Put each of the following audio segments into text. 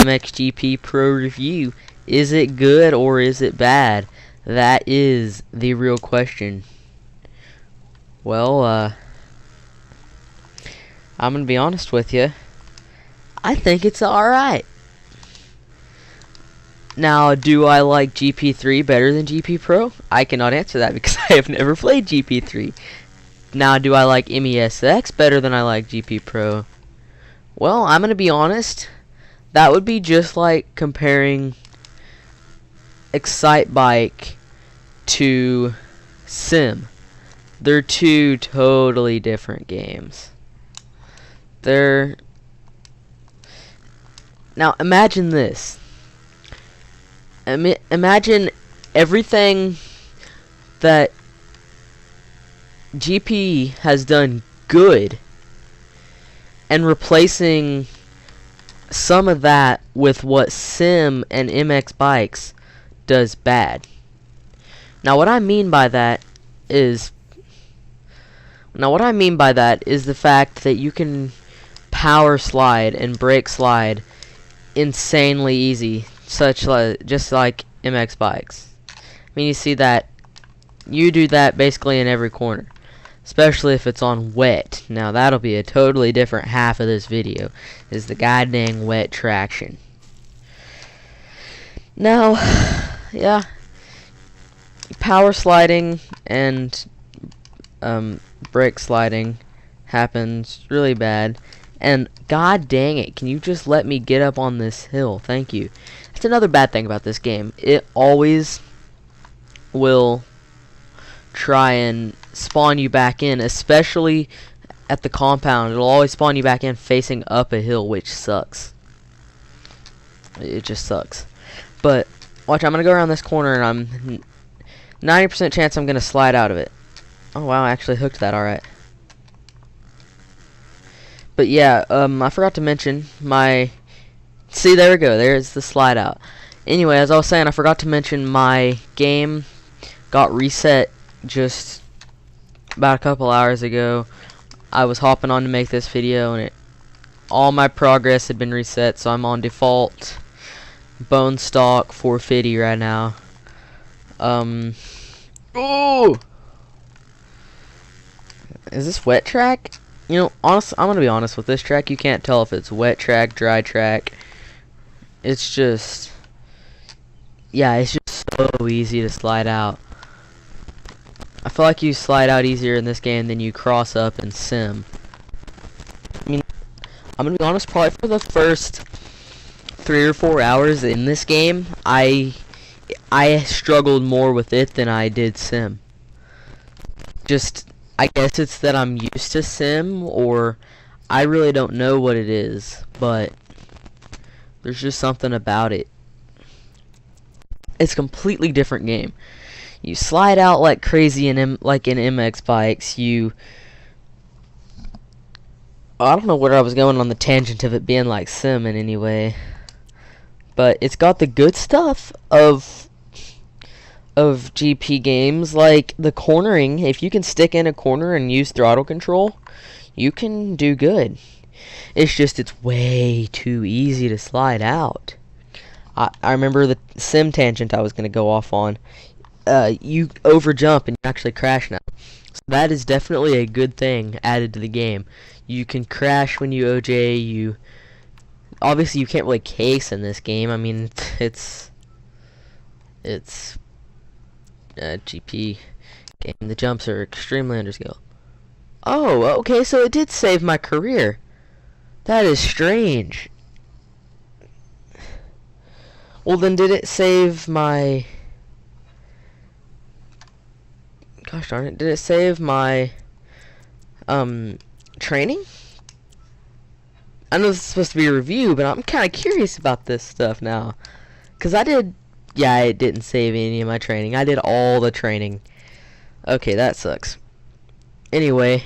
MXGP Pro review. Is it good or is it bad? That is the real question. Well, I'm gonna be honest with you. I think it's alright. Now, do I like GP3 better than GP Pro? I cannot answer that because I have never played GP3. Now, do I like MESX better than I like GP Pro? Well, I'm gonna be honest. That would be just like comparing Excitebike to Sim. They're two totally different games. Now imagine this. Imagine everything that GP has done good and replacing some of that with what Sim and MX Bikes does bad. Now what I mean by that is the fact that you can power slide and brake slide insanely easy, just like MX Bikes. I mean, you see that you do that basically in every corner, especially if it's on wet. Now that'll be a totally different half of this video, is the goddamn wet traction. Now, yeah, power sliding and brake sliding happens really bad, and god dang it, can you just let me get up on this hill? Thank you. That's another bad thing about this game. It always will try and spawn you back in, especially at the compound. It'll always spawn you back in facing up a hill, which sucks. It just sucks. But watch, I'm gonna go around this corner and I'm 90% chance I'm gonna slide out of it. Oh wow, I actually hooked that alright. But yeah, I forgot to mention my... See, there we go. There's the slide out. Anyway, as I was saying, I forgot to mention my game got reset just about a couple hours ago. I was hopping on to make this video, and all my progress had been reset, so I'm on default bone stock 450 right now. Oh! Is this wet track? You know, honestly, I'm gonna be honest with this track. You can't tell if it's wet track, dry track. It's just, yeah, it's just so easy to slide out. I feel like you slide out easier in this game than you cross up in Sim. I mean, I'm gonna be honest. Probably for the first 3 or 4 hours in this game, I struggled more with it than I did Sim. I guess it's that I'm used to Sim, or I really don't know what it is, but there's just something about it. It's a completely different game. You slide out like crazy like in MX Bikes. I don't know where I was going on the tangent of it being like Sim in any way, but it's got the good stuff of GP games, like the cornering. If you can stick in a corner and use throttle control, you can do good. It's just it's way too easy to slide out. I remember the Sim tangent I was going to go off on. You over jump and you actually crash now. So that is definitely a good thing added to the game. You can crash when you OJ. Obviously you can't really case in this game. I mean, it's GP game. The jumps are extremely underscaled. Oh, okay, so it did save my career. That is strange. Well, then did it save my... Gosh darn it, did it save my training? I know this is supposed to be a review, but I'm kind of curious about this stuff now. Because yeah, it didn't save any of my training. I did all the training. Okay, that sucks. Anyway,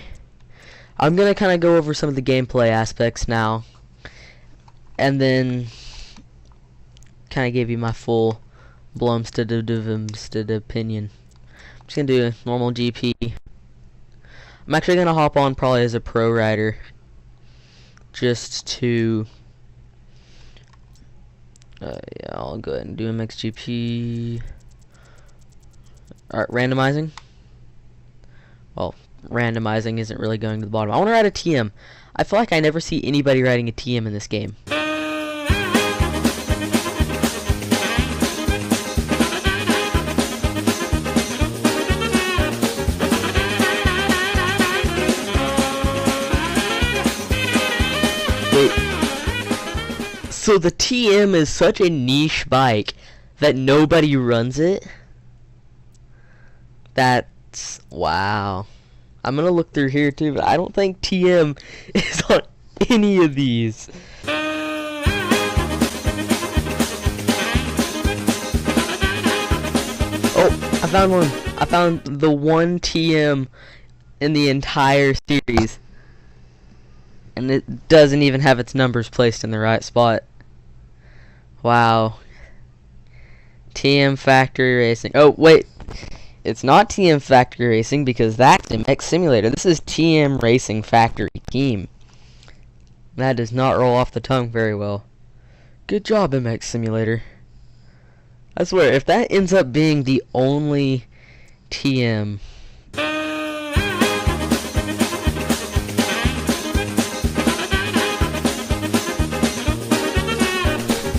I'm going to kind of go over some of the gameplay aspects now, and then kind of give you my full blumstead opinion. I'm just going to do a normal GP. I'm actually going to hop on probably as a pro rider, just to Yeah, I'll go ahead and do MXGP. Alright, randomizing. Well, randomizing isn't really going to the bottom. I want to write a TM. I feel like I never see anybody writing a TM in this game. Wait. So the TM is such a niche bike that nobody runs it? That's... wow. I'm gonna look through here too, but I don't think TM is on any of these. Oh, I found one. I found the one TM in the entire series. And it doesn't even have its numbers placed in the right spot. Wow. TM Factory Racing. Oh, wait. It's not TM Factory Racing because that's MX Simulator. This is TM Racing Factory Team. That does not roll off the tongue very well. Good job, MX Simulator. I swear, if that ends up being the only TM...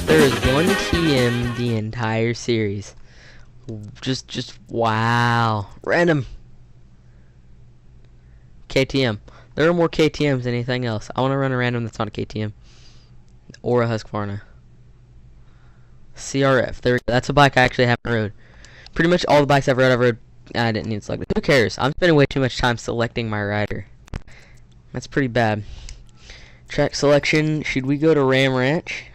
There is one TM the entire series. Just wow. Random. KTM. There are more KTMs than anything else. I want to run a random that's not a KTM. Or a Husqvarna. CRF. There. That's a bike I actually haven't rode. Pretty much all the bikes I've rode, I didn't need to select it. Who cares? I'm spending way too much time selecting my rider. That's pretty bad. Track selection. Should we go to Ram Ranch?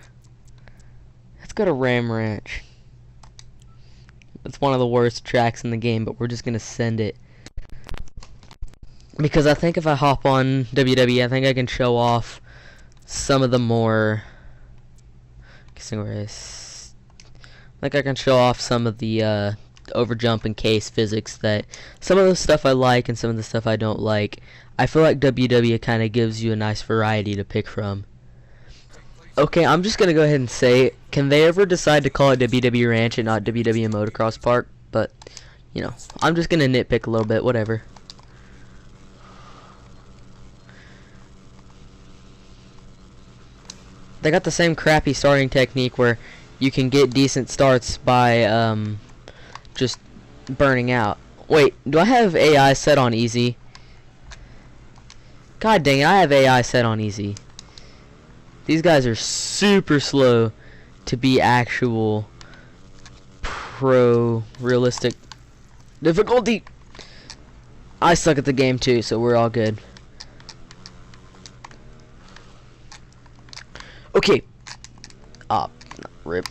Let's go to Ram Ranch. It's one of the worst tracks in the game, but we're just gonna send it. Because I think if I hop on WWE, I think I can show off some of the more... I think I can show off some of the overjump and case physics that... Some of the stuff I like and some of the stuff I don't like. I feel like WWE kind of gives you a nice variety to pick from. Okay, I'm just gonna go ahead and say, can they ever decide to call it WWE Ranch and not WWE Motocross Park? But, you know, I'm just gonna nitpick a little bit, whatever. They got the same crappy starting technique where you can get decent starts by, just burning out. Wait, do I have AI set on easy? God dang it, I have AI set on easy. These guys are super slow to be actual pro realistic difficulty. I suck at the game too, so we're all good. Okay. Rip.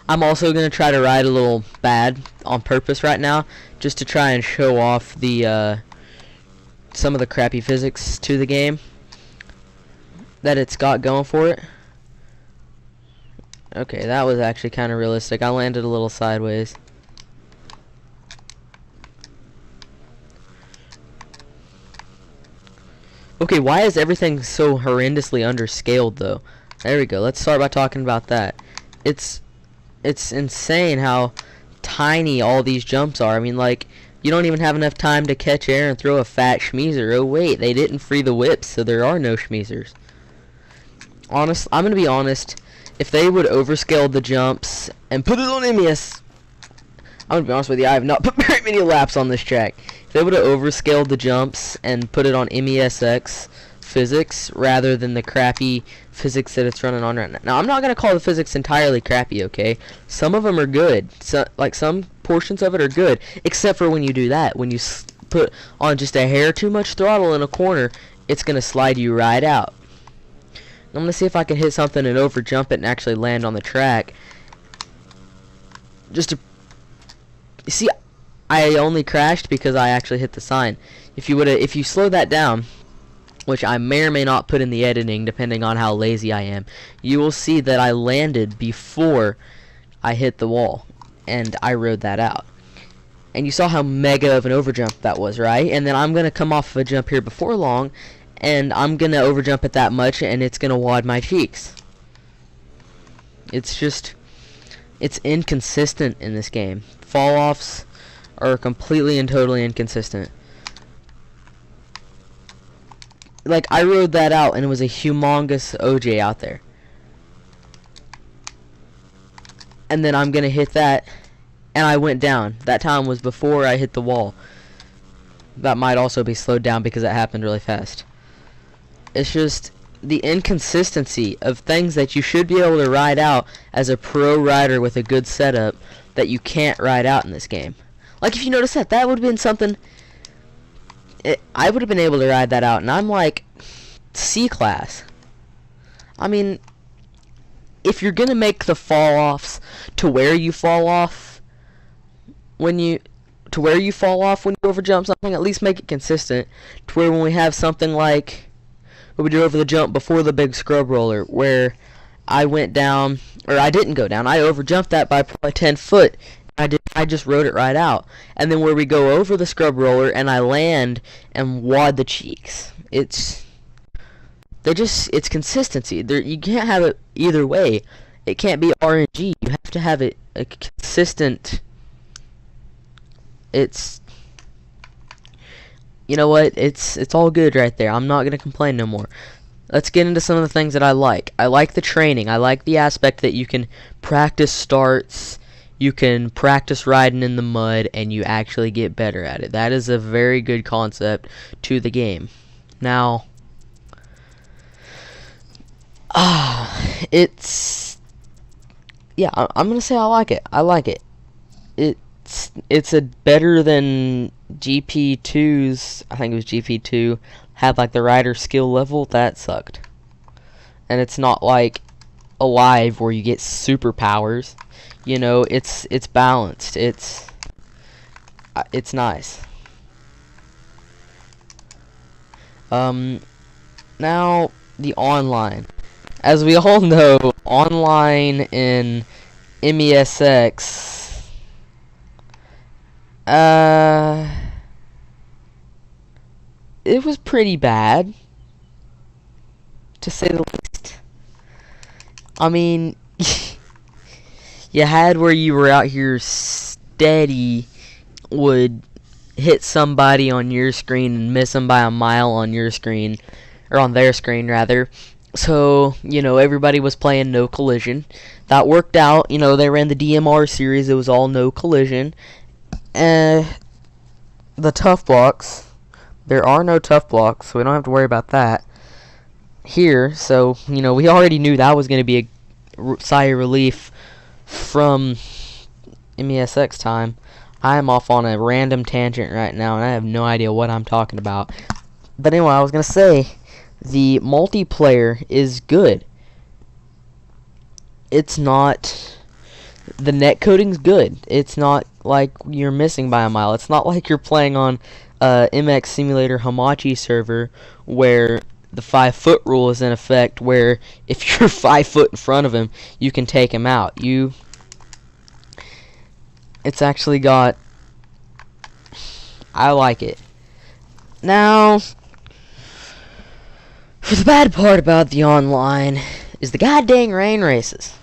I'm also gonna try to ride a little bad on purpose right now, just to try and show off the some of the crappy physics to the game that it's got going for it. Okay, that was actually kind of realistic. I landed a little sideways. Okay, why is everything so horrendously underscaled though? There we go. Let's start by talking about that. It's insane how tiny all these jumps are. I mean, like, you don't even have enough time to catch air and throw a fat schmeezer. Oh wait, they didn't free the whips, so there are no schmeezers. I'm gonna be honest. If they would overscale the jumps and put it on MES, I'm gonna be honest with you, I have not put very many laps on this track. If they would have overscaled the jumps and put it on MESX physics rather than the crappy physics that it's running on right now. Now, I'm not gonna call the physics entirely crappy, okay? Some of them are good. So, like, some portions of it are good, except for when you do that. When you put on just a hair too much throttle in a corner, it's gonna slide you right out. I'm gonna see if I can hit something and overjump it and actually land on the track. Just to... You see, I only crashed because I actually hit the sign. If you slow that down, which I may or may not put in the editing depending on how lazy I am, you will see that I landed before I hit the wall, and I rode that out. And you saw how mega of an overjump that was, right? And then I'm gonna come off of a jump here before long, and I'm gonna overjump it that much, and it's gonna wad my cheeks. It's just, it's inconsistent in this game. Fall offs are completely and totally inconsistent. Like, I rode that out and it was a humongous OJ out there. And then I'm gonna hit that and I went down. That time was before I hit the wall. That might also be slowed down because it happened really fast. It's just the inconsistency of things that you should be able to ride out as a pro rider with a good setup that you can't ride out in this game. Like, if you notice that, that would have been something... I would have been able to ride that out, and I'm like C class. I mean, if you're gonna make the fall offs to where you fall off when you overjump something, at least make it consistent to where when we have something like what we did over the jump before the big scrub roller, where I went down, or I didn't go down, I overjumped that by probably 10 foot. I just rode it right out. And then where we go over the scrub roller and I land and wad the cheeks. It's consistency. You can't have it either way. It can't be RNG. You have to have it a consistent. It's, you know what? It's all good right there. I'm not gonna complain no more. Let's get into some of the things that I like. I like the training. I like the aspect that you can practice starts. You can practice riding in the mud and you actually get better at it. That is a very good concept to the game. Now, it's, yeah, I'm gonna say I like it. I like it. It's a better than GP2's. I think it was GP2 had like the rider skill level. That sucked. And it's not like Alive where you get superpowers. You know, it's balanced. It's nice. Now the online. As we all know, online in MESX, it was pretty bad, to say the least. I mean, you had where you were out here steady, would hit somebody on your screen and miss them by a mile on your screen, or on their screen rather. So, you know, everybody was playing no collision. That worked out. You know, they ran the DMR series. It was all no collision. The tough blocks. There are no tough blocks, so we don't have to worry about that here. So, you know, we already knew that was going to be a sigh of relief from MESX time. I am off on a random tangent right now, and I have no idea what I'm talking about. But anyway, I was going to say, the multiplayer is good. It's not... The netcoding's good. It's not like you're missing by a mile. It's not like you're playing on MX Simulator Hamachi server where the 5-foot rule is in effect, where if you're 5 foot in front of him, you can take him out. It's actually got... I like it. Now, for the bad part about the online is the goddamn rain races.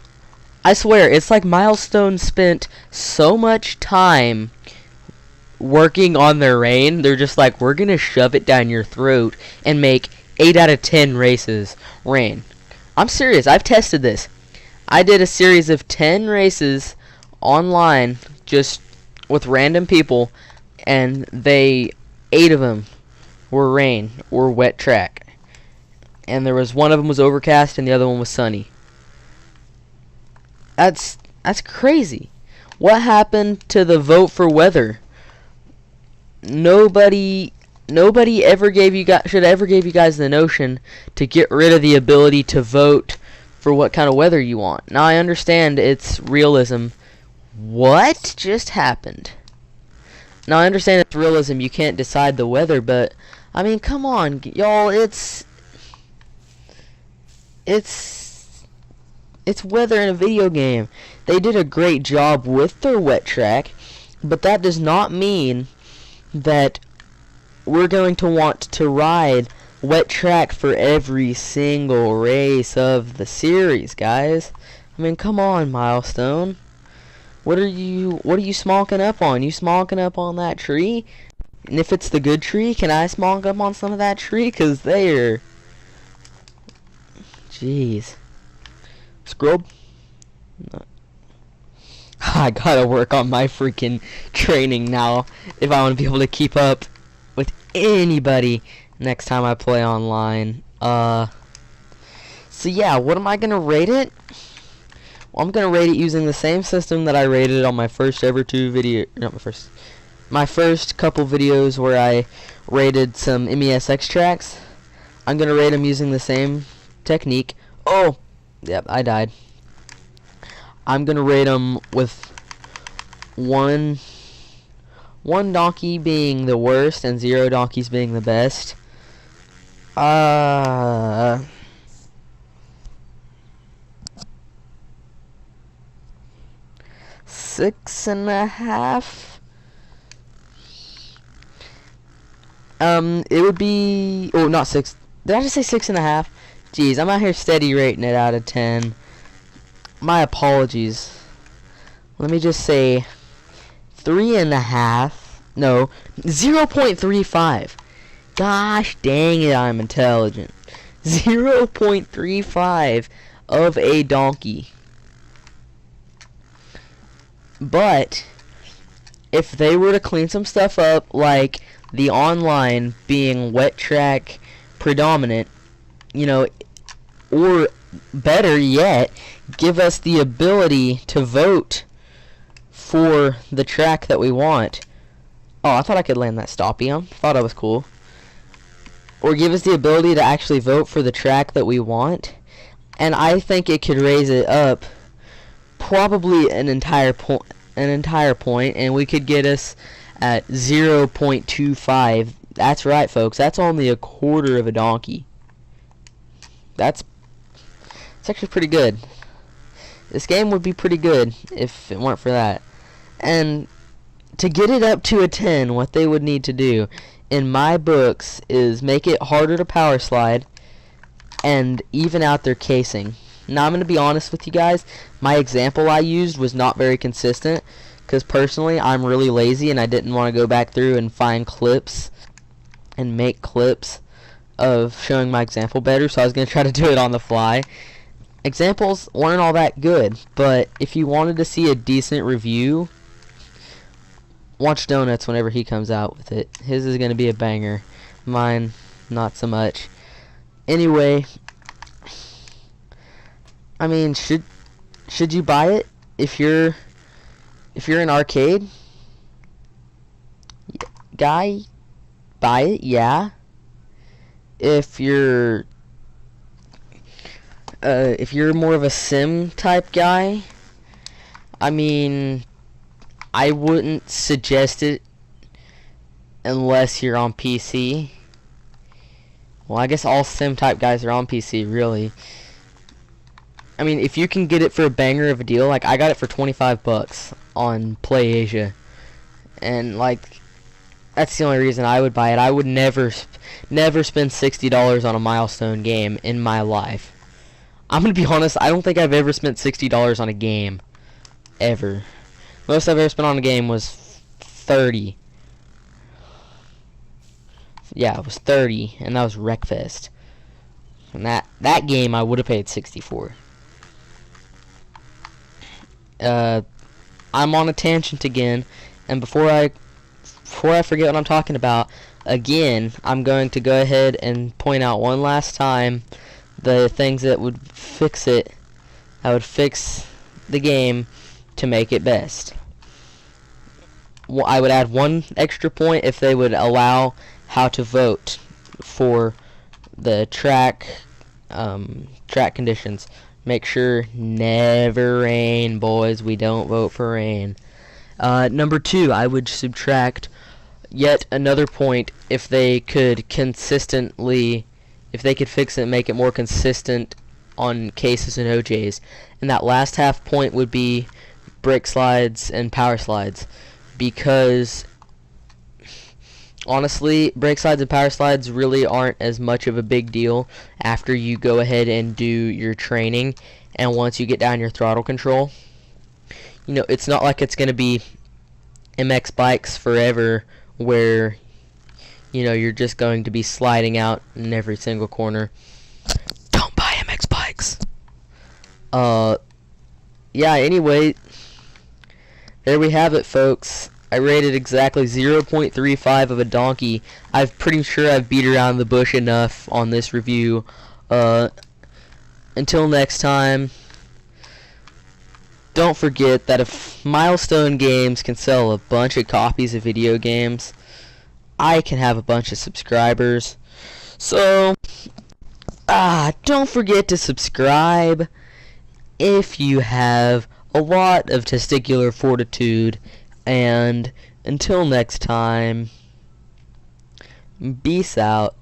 I swear, it's like Milestone spent so much time working on their rain. They're just like, we're gonna shove it down your throat and make 8 out of 10 races rain. I'm serious. I've tested this. I did a series of 10 races online just with random people, and 8 of them were rain or wet track. And there was one of them was overcast and the other one was sunny. That's crazy. What happened to the vote for weather? Nobody ever gave you guys the notion to get rid of the ability to vote for what kind of weather you want. Now I understand it's realism. What just happened? Now I understand it's realism. You can't decide the weather, but I mean, come on, y'all. It's weather in a video game. They did a great job with their wet track, but that does not mean that we're going to want to ride wet track for every single race of the series, guys. I mean, come on, Milestone. What are you smolking up on? You smolking up on that tree? And if it's the good tree, can I smolk up on some of that tree? 'Cause they're... Jeez. Scrub. No. I gotta work on my freaking training now if I want to be able to keep up with anybody next time I play online. So yeah, what am I gonna rate it? Well, I'm gonna rate it using the same system that I rated it on my first ever my first couple videos where I rated some MES extracts. I'm gonna rate them using the same technique. Oh, yep, I died. I'm gonna rate them with one donkey being the worst and 0 donkeys being the best. 6.5. It would be, oh, not 6. Did I just say 6.5? Jeez, I'm out here steady rating it out of 10. My apologies. Let me just say 3.5. No, 0.35. Gosh dang it, I'm intelligent. 0.35 of a donkey. But if they were to clean some stuff up, like the online being wet track predominant, you know, or better yet, give us the ability to vote for the track that we want. Oh, I thought I could land that stoppium. Thought that was cool. Or give us the ability to actually vote for the track that we want. And I think it could raise it up probably an entire point, and we could get us at 0.25. That's right, folks. That's only a quarter of a donkey. It's actually pretty good. This game would be pretty good if it weren't for that. And to get it up to a 10, what they would need to do, in my books, is make it harder to power slide and even out their casing. Now, I'm going to be honest with you guys. My example I used was not very consistent because personally, I'm really lazy and I didn't want to go back through and find clips and make clips of showing my example better, so I was going to try to do it on the fly. Examples weren't all that good, but if you wanted to see a decent review, watch Donuts whenever he comes out with it. His is going to be a banger. Mine, not so much. Anyway, I mean, should you buy it if you're an arcade guy? Buy it, yeah. If you're more of a sim type guy, I mean, I wouldn't suggest it unless you're on PC. Well, I guess all sim type guys are on PC, really. I mean, if you can get it for a banger of a deal, like I got it for 25 bucks on PlayAsia, and like that's the only reason I would buy it. I would never spend $60 on a Milestone game in my life. I'm gonna be honest, I don't think I've ever spent $60 on a game, ever. Most I've ever spent on a game was 30. Yeah, it was 30, and that was Wreckfest. And that game I would have paid 64. I'm on a tangent again, and before I forget what I'm talking about, again, I'm going to go ahead and point out one last time the things that would fix it. I would fix the game to make it best. Well, I would add one extra point if they would allow how to vote for the track conditions. Make sure never rain, boys. We don't vote for rain. Number 2, I would subtract yet another point if they could fix it and make it more consistent on cases and OJs. And that last half point would be brick slides and power slides, because honestly, brake slides and power slides really aren't as much of a big deal after you go ahead and do your training, and once you get down your throttle control. You know, it's not like it's going to be MX bikes forever where, you know, you're just going to be sliding out in every single corner. Don't buy MX bikes. Yeah, anyway, there we have it, folks. I rated exactly 0.35 of a donkey. I'm pretty sure I've beat around the bush enough on this review. Until next time, don't forget that if Milestone Games can sell a bunch of copies of video games, I can have a bunch of subscribers. So, don't forget to subscribe if you have a lot of testicular fortitude. And until next time, peace out.